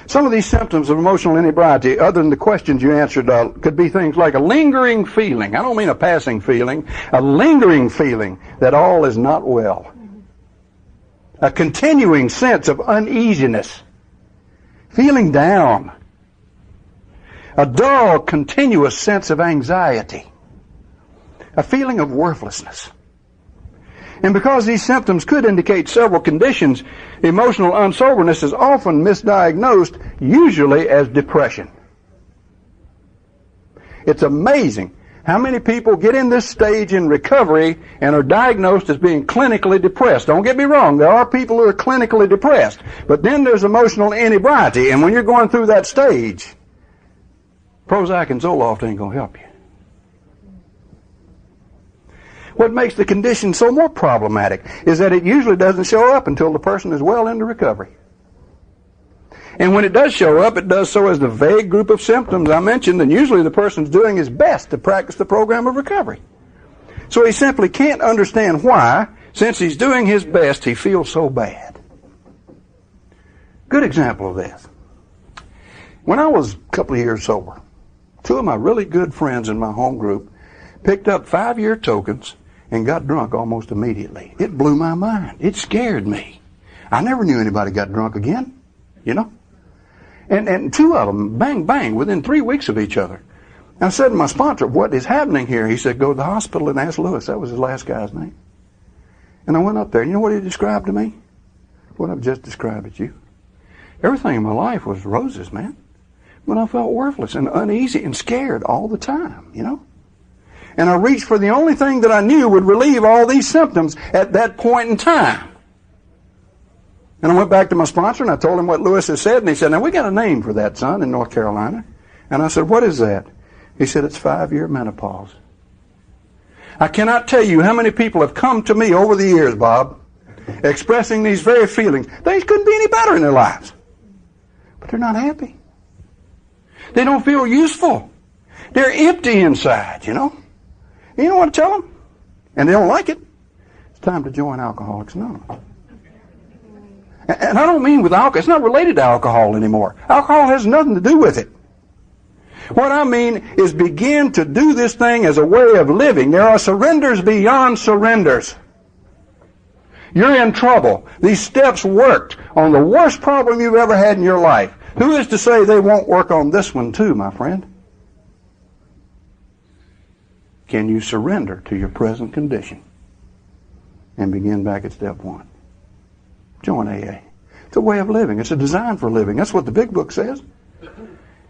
Some of these symptoms of emotional inebriety, other than the questions you answered, could be things like a lingering feeling. I don't mean a passing feeling. A lingering feeling that all is not well. A continuing sense of uneasiness. Feeling down. A dull, continuous sense of anxiety. A feeling of worthlessness. And because these symptoms could indicate several conditions, emotional unsoberness is often misdiagnosed, usually as depression. It's amazing how many people get in this stage in recovery and are diagnosed as being clinically depressed. Don't get me wrong, there are people who are clinically depressed, but then there's emotional inebriety, and when you're going through that stage, Prozac and Zoloft ain't going to help you. What makes the condition so more problematic is that it usually doesn't show up until the person is well into recovery. And when it does show up, it does so as the vague group of symptoms I mentioned, and usually the person's doing his best to practice the program of recovery. So he simply can't understand why, since he's doing his best, he feels so bad. Good example of this. When I was a couple of years sober, two of my really good friends in my home group picked up 5-year tokens and got drunk almost immediately. It blew my mind. It scared me. I never knew anybody got drunk again, you know. And two of them, bang, bang, within 3 weeks of each other. I said to my sponsor, what is happening here? He said, go to the hospital and ask Lewis. That was his last guy's name. And I went up there. You know what he described to me? What I've just described to you. Everything in my life was roses, man. But I felt worthless and uneasy and scared all the time, you know. And I reached for the only thing that I knew would relieve all these symptoms at that point in time. And I went back to my sponsor and I told him what Lewis had said, and he said, now we got a name for that, son, in North Carolina. And I said, what is that? He said, it's 5-year menopause. I cannot tell you how many people have come to me over the years, Bob, expressing these very feelings. Things couldn't be any better in their lives. But they're not happy. They don't feel useful. They're empty inside, you know. You know what I tell them? And they don't like it. It's time to join Alcoholics Anonymous. And I don't mean with alcohol. It's not related to alcohol anymore. Alcohol has nothing to do with it. What I mean is begin to do this thing as a way of living. There are surrenders beyond surrenders. You're in trouble. These steps worked on the worst problem you've ever had in your life. Who is to say they won't work on this one too, my friend? Can you surrender to your present condition and begin back at step 1? Join AA. It's a way of living. It's a design for living. That's what the big book says.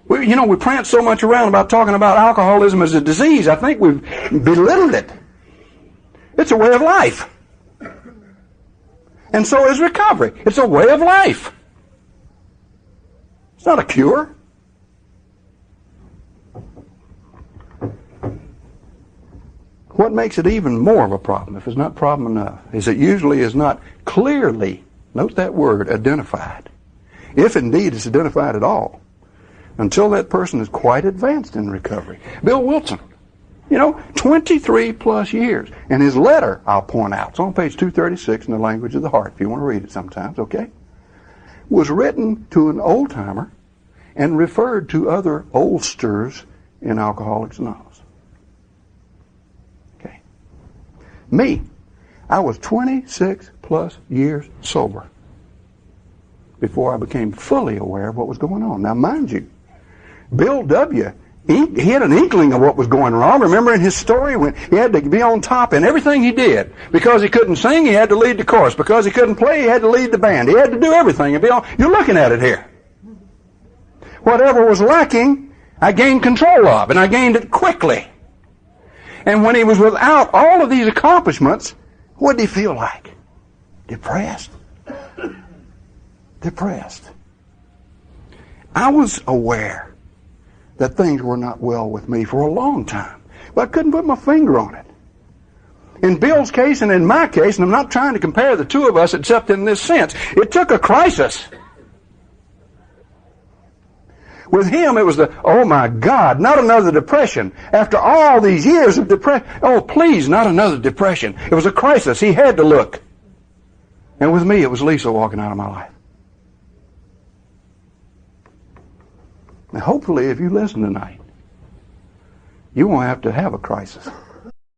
We prance so much around about talking about alcoholism as a disease. I think we've belittled it. It's a way of life. And so is recovery. It's a way of life. It's not a cure. What makes it even more of a problem, if it's not problem enough, is it usually is not clearly, note that word, identified. If indeed it's identified at all, until that person is quite advanced in recovery. Bill Wilson, 23 plus years. And his letter, I'll point out, it's on page 236 in the language of the heart, if you want to read it sometimes, okay? Was written to an old-timer and referred to other oldsters in Alcoholics Anonymous. Okay. Me, I was 26 plus years sober before I became fully aware of what was going on. Now, mind you, Bill W., he had an inkling of what was going wrong. Remember in his story when he had to be on top in everything he did. Because he couldn't sing, he had to lead the chorus. Because he couldn't play, he had to lead the band. He had to do everything. You're looking at it here. Whatever was lacking, I gained control of, and I gained it quickly. And when he was without all of these accomplishments, what did he feel like? Depressed. Depressed. I was aware that things were not well with me for a long time, but I couldn't put my finger on it. In Bill's case and in my case, and I'm not trying to compare the two of us except in this sense, it took a crisis. With him, it was oh my God, not another depression. After all these years of depression, oh please, not another depression. It was a crisis. He had to look. And with me, it was Lisa walking out of my life. Now, hopefully, if you listen tonight, you won't have to have a crisis.